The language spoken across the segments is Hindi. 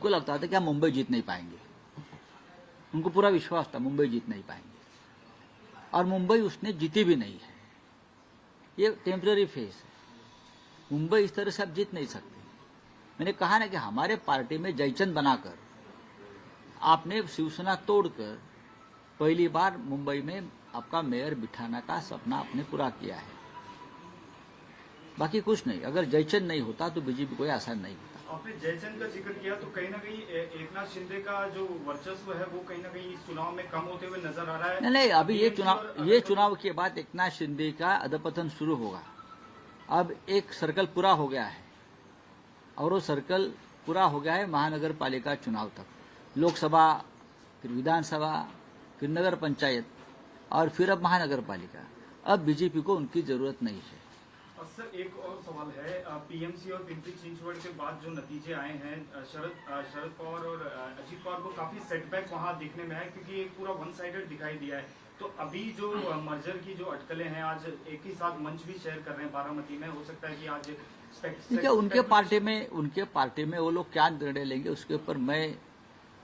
उनको लगता था कि हम मुंबई जीत नहीं पाएंगे। उनको पूरा विश्वास था मुंबई जीत नहीं पाएंगे, और मुंबई उसने जीती भी नहीं है। ये टेम्पररी फेज है। मुंबई इस तरह से आप जीत नहीं सकते। मैंने कहा ना कि हमारे पार्टी में जयचंद बनाकर आपने शिवसेना तोड़कर पहली बार मुंबई में आपका मेयर बिठाने का सपना आपने पूरा किया है। बाकी कुछ नहीं। अगर जयचंद नहीं होता तो बीजेपी कोई आसान नहीं होता। आपने जयचंद का जिक्र किया तो कहीं ना कहीं एकनाथ शिंदे का जो वर्चस्व है वो कहीं ना कहीं इस चुनाव में कम होते हुए नजर आ रहा है। नहीं, अभी ये चुनाव के बाद एकनाथ शिंदे का अधपतन शुरू होगा। अब एक सर्कल पूरा हो गया है, और वो सर्कल पूरा हो गया है महानगर पालिका चुनाव तक। लोकसभा, फिर विधानसभा, फिर नगर पंचायत, और फिर अब महानगर पालिका। अब बीजेपी को उनकी जरूरत नहीं है। सर एक और सवाल है, पीएमसी और पिंपरी चिंचवड के बाद जो नतीजे आए हैं, शरद पवार और अजीत पवार को काफी सेटबैक वहां दिखने में है, क्योंकि एक पूरा वन साइडेड दिखाई दिया है। तो अभी जो मर्जर की जो अटकलें हैं, आज एक ही साथ मंच भी शेयर कर रहे हैं बारामती में। हो सकता है कि आज देखिए उनके पार्टी में वो लोग क्या निर्णय लेंगे उसके ऊपर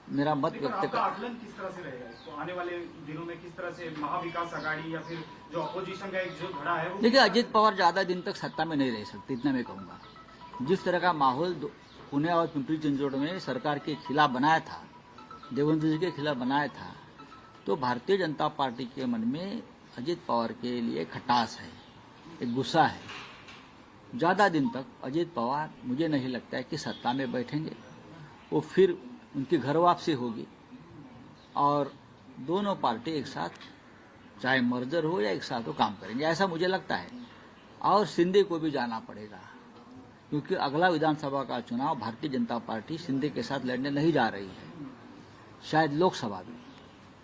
मेरा मत व्यक्त कर। आकलन किस तरह से रहेगा इसको आने वाले दिनों में, किस तरह से महाविकास आघाड़ी या फिर जो अपोजिशन का एक जो धड़ा है वो? देखिए अजीत पवार ज्यादा दिन तक सत्ता में नहीं रह सकते, इतना मैं कहूंगा। जिस तरह का माहौल पुणे और पिंपरी चिंचवड में सरकार के खिलाफ बनाया था, देवेंद्र जी के खिलाफ बनाया था, तो भारतीय जनता पार्टी के मन में अजीत पवार के लिए खटास है, एक गुस्सा है। ज्यादा दिन तक अजीत पवार मुझे नहीं लगता है कि सत्ता में बैठेंगे। वो फिर उनकी घर वापसी होगी, और दोनों पार्टी एक साथ, चाहे मर्जर हो या एक साथ वो काम करेंगे, ऐसा मुझे लगता है। और शिंदे को भी जाना पड़ेगा, क्योंकि अगला विधानसभा का चुनाव भारतीय जनता पार्टी शिंदे के साथ लड़ने नहीं जा रही है, शायद लोकसभा भी।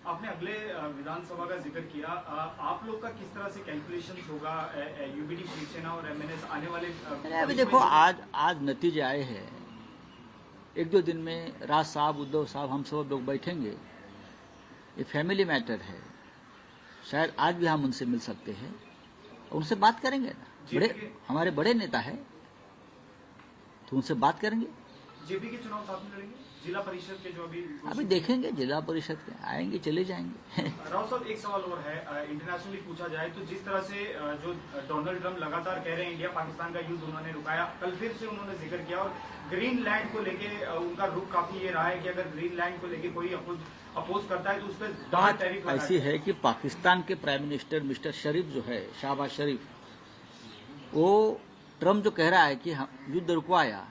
आपने अगले विधानसभा का जिक्र किया, आप लोग का किस तरह से कैलकुलेशन होगा यूबीडी शिवसेना और एमएनएस आने वाले? अभी देखो आज नतीजे आए हैं। एक दो दिन में राज साहब, उद्धव साहब, हम सब लोग बैठेंगे। ये फैमिली मैटर है, शायद आज भी हम उनसे मिल सकते हैं, उनसे बात करेंगे ना। हमारे बड़े नेता है, तो उनसे बात करेंगे। जेपी के चुनाव साथ में लड़ेंगे, जिला परिषद के जो अभी देखेंगे, जिला परिषद के आएंगे चले जाएंगे। राव साहब एक सवाल और है, इंटरनेशनली पूछा जाए तो जिस तरह से जो डोनाल्ड ट्रंप लगातार कह रहे हैं इंडिया पाकिस्तान का युद्ध उन्होंने रुकाया, कल फिर से उन्होंने जिक्र किया, और ग्रीनलैंड को लेके उनका रुख काफी ये रहा है कि अगर ग्रीनलैंड को लेके कोई अपोज करता है तो उस पर बात ऐसी है कि पाकिस्तान के प्राइम मिनिस्टर मिस्टर शरीफ जो है, शाहबाज शरीफ, वो ट्रंप जो कह रहा है कि युद्ध रुकवाया,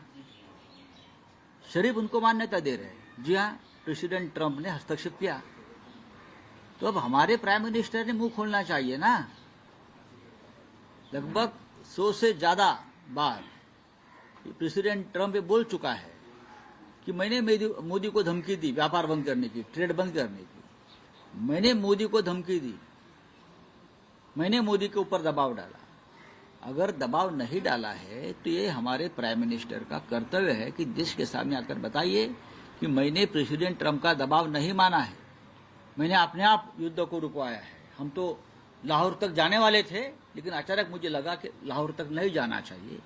शरीफ उनको मान्यता दे रहे हैं। जी हाँ, प्रेसिडेंट ट्रंप ने हस्तक्षेप किया, तो अब हमारे प्राइम मिनिस्टर ने मुंह खोलना चाहिए ना। लगभग 100 से ज्यादा बार प्रेसिडेंट ट्रंप ये बोल चुका है कि मैंने मोदी को धमकी दी व्यापार बंद करने की, ट्रेड बंद करने की। मैंने मोदी को धमकी दी, मैंने मोदी के ऊपर दबाव डाला। अगर दबाव नहीं डाला है तो ये हमारे प्राइम मिनिस्टर का कर्तव्य है कि देश के सामने आकर बताइए कि मैंने प्रेसिडेंट ट्रंप का दबाव नहीं माना है, मैंने अपने आप युद्ध को रुकवाया है। हम तो लाहौर तक जाने वाले थे, लेकिन अचानक मुझे लगा कि लाहौर तक नहीं जाना चाहिए।